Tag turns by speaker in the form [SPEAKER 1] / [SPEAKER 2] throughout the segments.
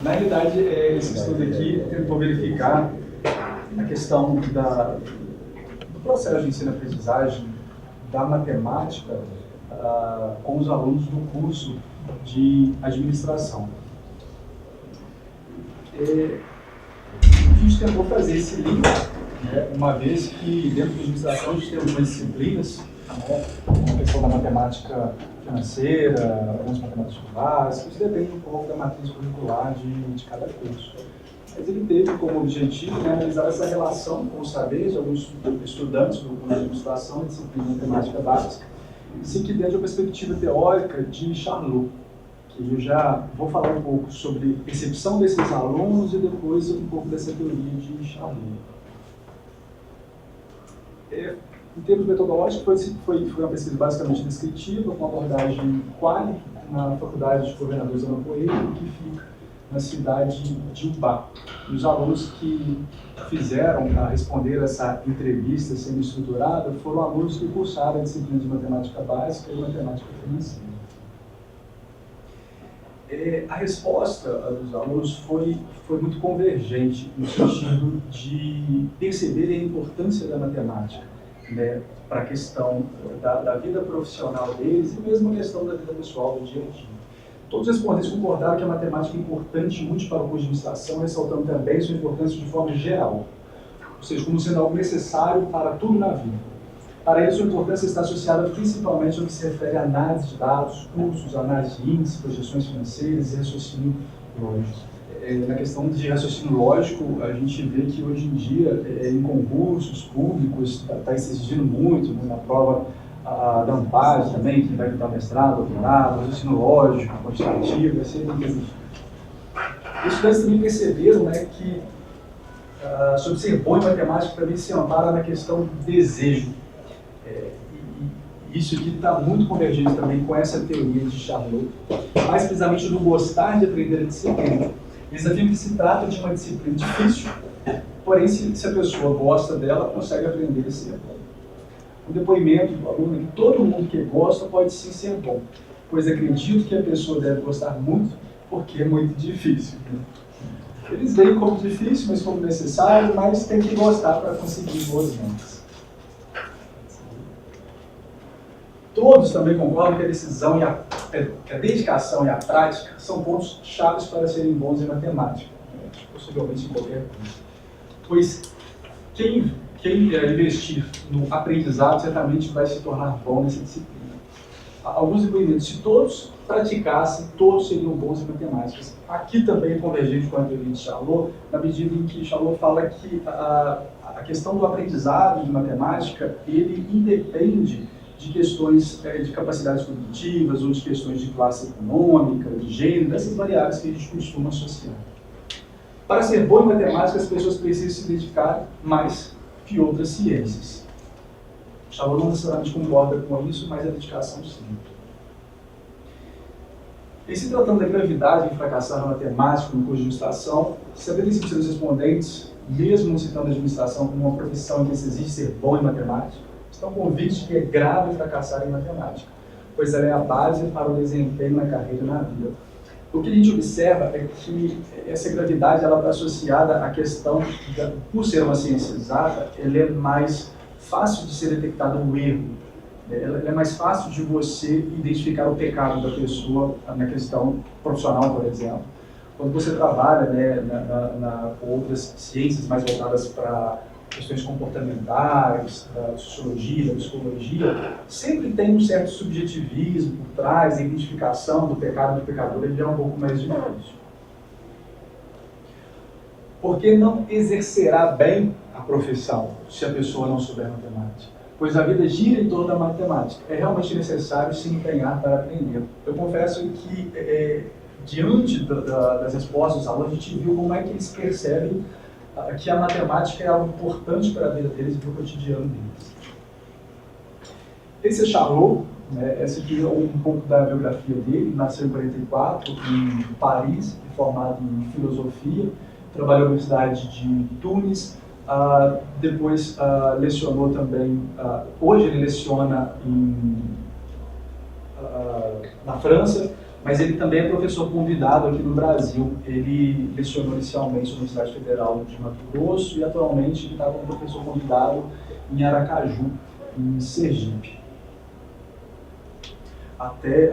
[SPEAKER 1] Na realidade, esse estudo aqui tentou verificar a questão do processo de ensino-aprendizagem da matemática com os alunos do curso de administração. A gente tentou fazer esse link, né, uma vez que dentro da administração a gente tem algumas disciplinas, né, a questão da matemática financeira, algumas matemáticas básicas, isso depende um pouco da matriz curricular de cada curso. Mas ele teve como objetivo, né, analisar essa relação com os saberes de alguns estudantes do curso de administração e disciplina de matemática básica, isso aqui dentro da perspectiva teórica de Charlot, que eu já vou falar um pouco sobre a percepção desses alunos e depois um pouco dessa teoria de Charlot. Em termos metodológicos, foi uma pesquisa basicamente descritiva, com abordagem quali na Faculdade de Governador Zana Coelho, que fica na cidade de Ubá. E os alunos que fizeram a responder essa entrevista semi-estruturada foram alunos que cursaram a disciplina de matemática básica e matemática financeira. A resposta dos alunos foi muito convergente, no sentido de perceberem a importância da matemática, né, para a questão da vida profissional deles e mesmo a questão da vida pessoal do dia a dia. Todos os respondentes concordaram que a matemática é importante muito para o curso de administração, ressaltando também sua importância de forma geral, ou seja, como sendo algo necessário para tudo na vida. Para isso, a importância está associada principalmente ao que se refere à análise de dados, cursos, análise de índices, projeções financeiras e raciocínio lógico. Na questão de raciocínio lógico, a gente vê que hoje em dia, em concursos públicos, está exigindo muito, né, na prova da Amparo também, que vai tentar mestrado, doutorado, raciocínio lógico, quantitativo, vai ser muito exigido. Os estudantes também perceberam, né, que sobre ser bom em matemática também se ampara na questão do desejo. Isso aqui está muito convergente também com essa teoria de Charlot, mais precisamente do gostar de aprender a disciplina. Eles afirmam que se trata de uma disciplina difícil, porém, se a pessoa gosta dela, consegue aprender a ser bom. O depoimento do aluno é que todo mundo que gosta pode sim ser bom, pois acredito que a pessoa deve gostar muito, porque é muito difícil. Eles veem como difícil, mas como necessário, mas tem que gostar para conseguir boas notas. Todos também concordam que a decisão e a dedicação e a prática são pontos chaves para serem bons em matemática, né? Possivelmente em qualquer coisa. Pois quem investir no aprendizado certamente vai se tornar bom nessa disciplina. Alguns depoimentos, se todos praticassem, todos seriam bons em matemática. Aqui também é convergente com a teoria de Charlot, na medida em que Charlot fala que a questão do aprendizado de matemática, ele independe de questões de capacidades cognitivas ou de questões de classe econômica, de gênero, dessas variáveis que a gente costuma associar. Para ser bom em matemática, as pessoas precisam se dedicar mais que outras ciências. Charlot não necessariamente concorda com isso, mas a dedicação sim. E se tratando da gravidade em fracassar na matemática no curso de administração, 75% dos respondentes, mesmo citando a administração como uma profissão em que se exige ser bom em matemática, estão convictos de que é grave fracassar em matemática, pois ela é a base para o desempenho na carreira e na vida. O que a gente observa é que essa gravidade está associada à questão, por ser uma ciência exata, ela é mais fácil de ser detectado um erro, ela é mais fácil de você identificar o pecado da pessoa na questão profissional, por exemplo. Quando você trabalha, né, com outras ciências mais voltadas para questões comportamentais, da sociologia, da psicologia, sempre tem um certo subjetivismo por trás, a identificação do pecado do pecador, ele é um pouco mais difícil. Por que não exercerá bem a profissão se a pessoa não souber matemática? Pois a vida gira em torno da matemática. É realmente necessário se empenhar para aprender. Eu confesso que, diante das respostas dos alunos, a gente viu como é que eles percebem que a matemática é algo importante para a vida deles e para o cotidiano deles. Esse é Charlot, né? Essa aqui é um pouco da biografia dele. Nasceu em 44, em Paris, formado em filosofia, trabalhou na Universidade de Tunis, depois lecionou também, hoje ele leciona na França, mas ele também é professor convidado aqui no Brasil. Ele lecionou inicialmente na Universidade Federal de Mato Grosso e atualmente ele está como professor convidado em Aracaju, em Sergipe. Até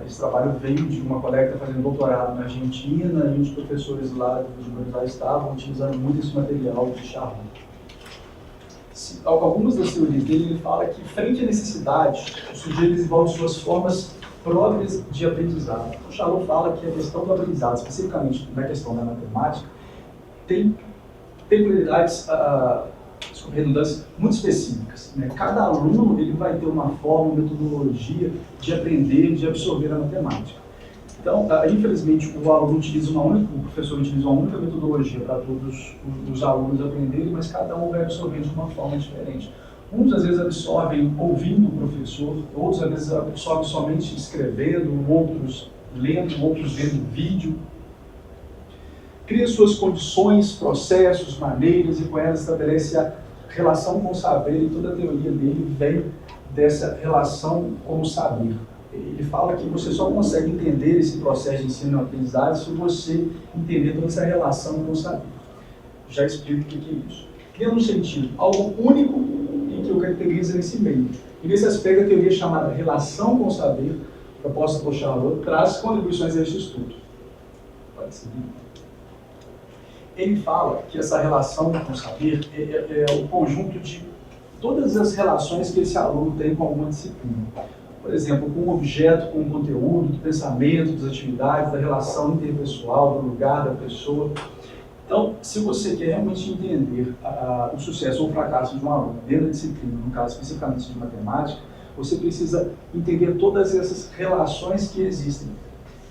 [SPEAKER 1] esse trabalho veio de uma colega que está fazendo doutorado na Argentina, e os professores lá de Buenos Aires estavam utilizando muito esse material de Charlot. Algumas das teorias dele, ele fala que, frente à necessidade, o sujeito desenvolve suas formas próprias de aprendizado. O Charlot fala que a questão do aprendizado, especificamente na questão da matemática, tem peculiaridades, redundâncias muito específicas, né? Cada aluno ele vai ter uma forma, uma metodologia de aprender, de absorver a matemática. Então, infelizmente, o professor utiliza uma única metodologia para todos os alunos aprenderem, mas cada um vai absorvendo de uma forma diferente. Uns, às vezes, absorvem ouvindo o professor, outros, às vezes, absorvem somente escrevendo, outros lendo, outros vendo vídeo. Cria suas condições, processos, maneiras, e com elas estabelece a relação com o saber, e toda a teoria dele vem dessa relação com o saber. Ele fala que você só consegue entender esse processo de ensino e aprendizagem se você entender toda essa relação com o saber. Já explico o que é isso. Cria um sentido, algo único e que o caracteriza nesse meio. E nesse aspecto, a teoria chamada relação com o saber, proposta por Charlot, traz contribuições a este estudo. Pode seguir. Ele fala que essa relação com o saber é o conjunto de todas as relações que esse aluno tem com alguma disciplina. Por exemplo, com o objeto, com o conteúdo, do pensamento, das atividades, da relação interpessoal, do lugar, da pessoa. Então, se você quer realmente entender o sucesso ou o fracasso de um aluno dentro da disciplina, no caso especificamente de matemática, você precisa entender todas essas relações que existem.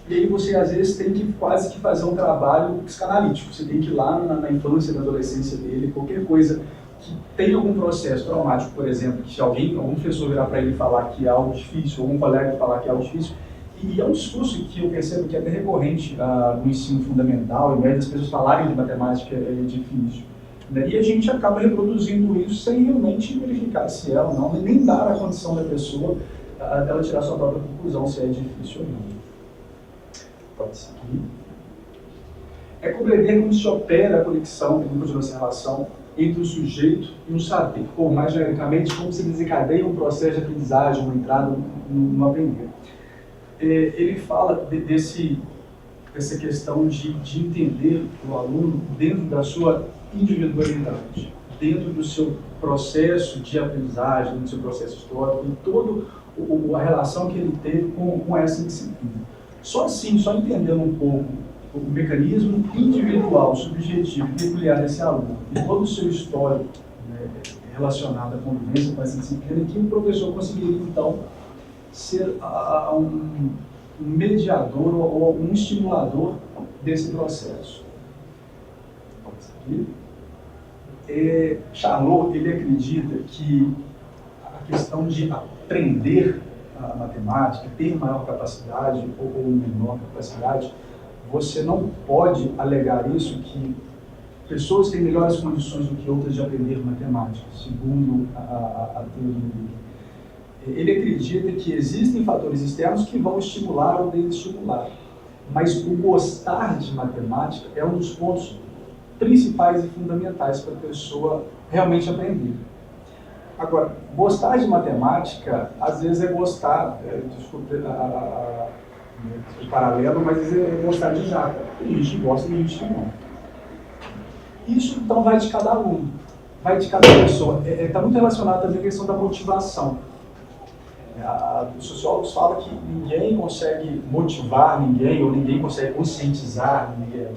[SPEAKER 1] E aí você, às vezes, tem que quase que fazer um trabalho psicanalítico. Você tem que ir lá na infância, na adolescência dele, qualquer coisa que tem algum processo traumático, por exemplo, que se algum professor virar para ele falar que é algo difícil, algum colega falar que é algo difícil, e é um discurso que eu percebo que é bem recorrente no ensino fundamental, em vez das pessoas falarem de matemática é difícil. Né? E a gente acaba reproduzindo isso sem realmente verificar se é ou não, nem dar a condição da pessoa dela tirar sua própria conclusão se é difícil ou não. Pode seguir. É compreender como se opera a conexão, que continua essa relação, entre o sujeito e o saber, ou mais genericamente, como se desencadeia um processo de aprendizagem, uma entrada no aprender. Ele fala dessa questão de entender o aluno dentro da sua individualidade, dentro do seu processo de aprendizagem, do seu processo histórico, e toda a relação que ele teve com essa disciplina. Só assim, só entendendo um pouco o mecanismo individual, subjetivo e peculiar desse aluno e todo o seu histórico, né, relacionado à convivência com essa disciplina, que o professor conseguiria, então, ser um mediador ou um estimulador desse processo. Charlot, ele acredita que a questão de aprender a matemática, ter maior capacidade ou menor capacidade, você não pode alegar isso que pessoas têm melhores condições do que outras de aprender matemática, segundo a teoria dele. Ele acredita que existem fatores externos que vão estimular ou desestimular, mas o gostar de matemática é um dos pontos principais e fundamentais para a pessoa realmente aprender. Agora, gostar de matemática, às vezes é gostar, desculpe o paralelo, mas às vezes é gostar de exata. Tem gente que gosta e tem gente que não. Isso, então, vai de cada aluno, vai de cada pessoa. Está muito relacionado também à questão da motivação. Os sociólogos falam que ninguém consegue motivar ninguém, ou ninguém consegue conscientizar ninguém.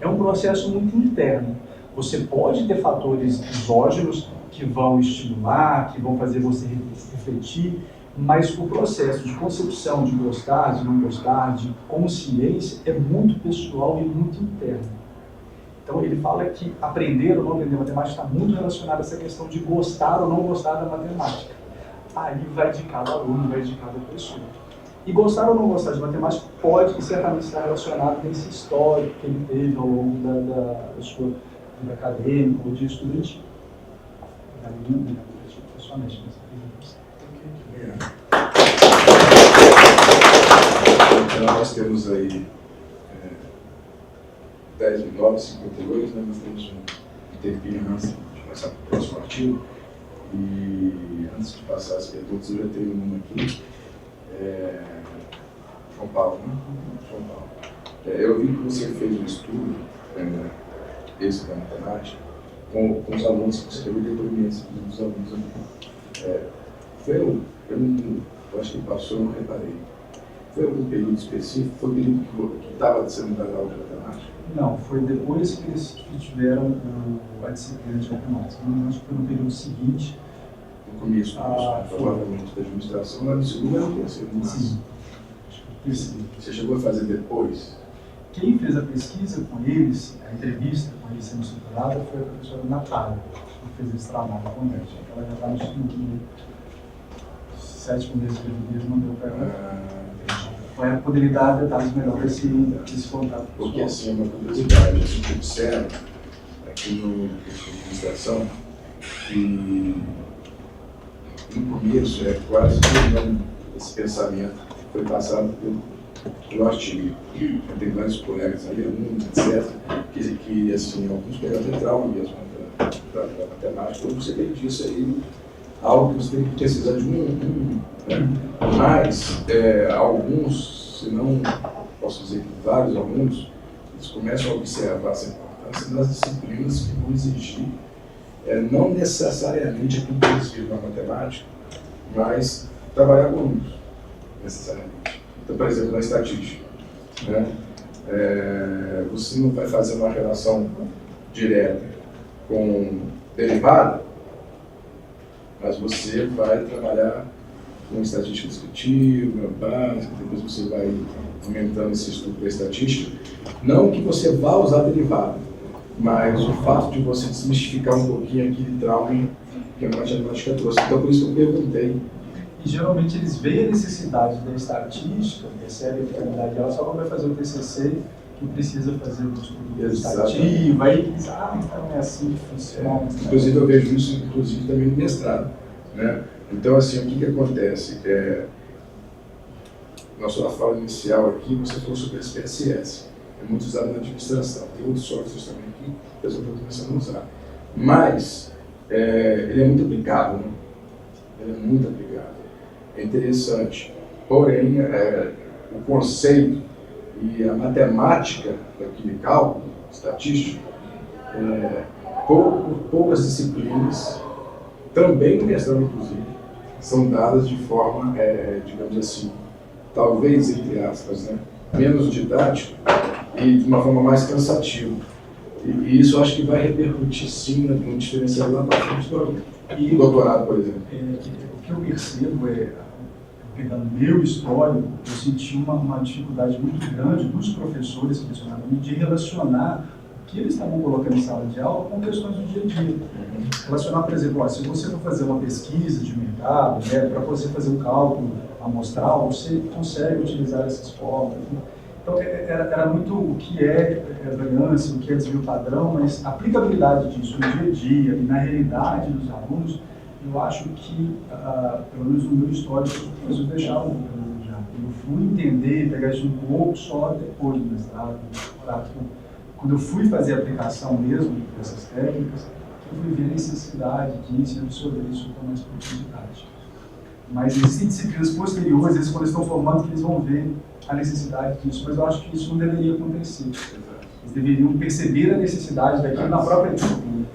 [SPEAKER 1] É um processo muito interno. Você pode ter fatores exógenos que vão estimular, que vão fazer você refletir, mas o processo de concepção, de gostar, de não gostar, de consciência, é muito pessoal e muito interno. Então ele fala que aprender ou não aprender matemática está muito relacionado a essa questão de gostar ou não gostar da matemática. Aí vai de cada aluno, vai de cada pessoa. E gostar ou não gostar de matemática pode e certamente estar relacionado nesse histórico que ele teve ao longo da sua vida acadêmica ou de estudantil.
[SPEAKER 2] Então, nós temos aí 10.958, né? Nós temos um tempinho antes de passar para o próximo artigo. E antes de passar as perguntas, eu já tenho uma aqui. João Paulo, né? João Paulo. Eu vi que você fez um estudo, esse da matemática, com os alunos, que você teve depoimentos dos alunos aqui. Eu acho que passou, eu não reparei. Foi algum período específico? Foi o período que estava sendo dado aula de matemática?
[SPEAKER 1] Não, foi depois que eles tiveram a disciplina de matemática. Não, acho que foi no período seguinte.
[SPEAKER 2] No começo, provavelmente, da administração, lá no segundo ano, terceiro, no
[SPEAKER 1] Sim.
[SPEAKER 2] Você chegou a fazer depois?
[SPEAKER 1] Quem fez a pesquisa com eles, a entrevista com eles sendo estruturada, foi a professora Natália, que fez esse trabalho com eles. Ela já está no 7º mês de gravidez, não deu para ela. Ela poderia dar detalhes melhores desse contato.
[SPEAKER 2] Porque assim, é uma curiosidade, a gente observa aqui no curso de administração que no começo é quase todo esse pensamento foi passado pelo artigo. Tem vários colegas aí, alunos, etc., que assim, alguns pegaram até trauma mesmo da matemática. Como você tem disso aí, algo que você tem que precisar de né? Mas alguns, se não posso dizer que vários alunos, eles começam a observar essa importância das disciplinas que vão exigir não necessariamente aquilo que eles viram na matemática, mas trabalhar com números, necessariamente. Então, por exemplo, na estatística, né? Você não vai fazer uma relação direta com derivada, mas você vai trabalhar com estatística descritiva, básica, depois você vai aumentando esse estudo da estatística. Não que você vá usar derivada, mas o fato de você desmistificar um pouquinho aquele trauma que a matemática trouxe. Então, por isso que eu perguntei.
[SPEAKER 1] E geralmente eles veem a necessidade da estatística, percebem a finalidade dela, só quando vai fazer o TCC, que precisa fazer o estudo estativo, aí eles então é assim que funciona.
[SPEAKER 2] Inclusive eu vejo isso também no mestrado, né? Então, assim, o que acontece? Na sua fala inicial aqui, você falou sobre esse PSS, é muito usado na administração, tem outros softwares também que o pessoal está começando a usar, mas ele é muito aplicável, né? Ele é muito aplicável, é interessante, porém, o conceito e a matemática daquele cálculo estatístico, poucas disciplinas, também no mestrado inclusive, são dadas de forma, digamos assim, talvez, entre aspas, né, menos didática e de uma forma mais cansativa. E isso eu acho que vai repercutir sim no diferencial lá para frente do aluno. E doutorado, por exemplo.
[SPEAKER 1] O que eu percebo pegando meu histórico, eu senti uma dificuldade muito grande dos professores, selecionadamente, de relacionar o que eles estavam colocando em sala de aula com questões do dia a dia. Relacionar, por exemplo, se você for fazer uma pesquisa de mercado, para você fazer um cálculo amostral, você consegue utilizar essas formas. Então, era muito o que é variância, o que é desvio padrão, mas a aplicabilidade disso no dia a dia e na realidade dos alunos, eu acho que, pelo menos no meu histórico, eu deixava um pouco já. Eu fui entender, pegar isso um pouco só depois do mestrado, doutorado. Quando eu fui fazer a aplicação mesmo dessas técnicas, eu fui ver a necessidade disso e absorver isso com mais profundidade. Mas existem disciplinas posteriores, às vezes quando estão formando, que eles vão ver a necessidade disso, mas eu acho que isso não deveria acontecer. Eles deveriam perceber a necessidade daquilo na própria disciplina.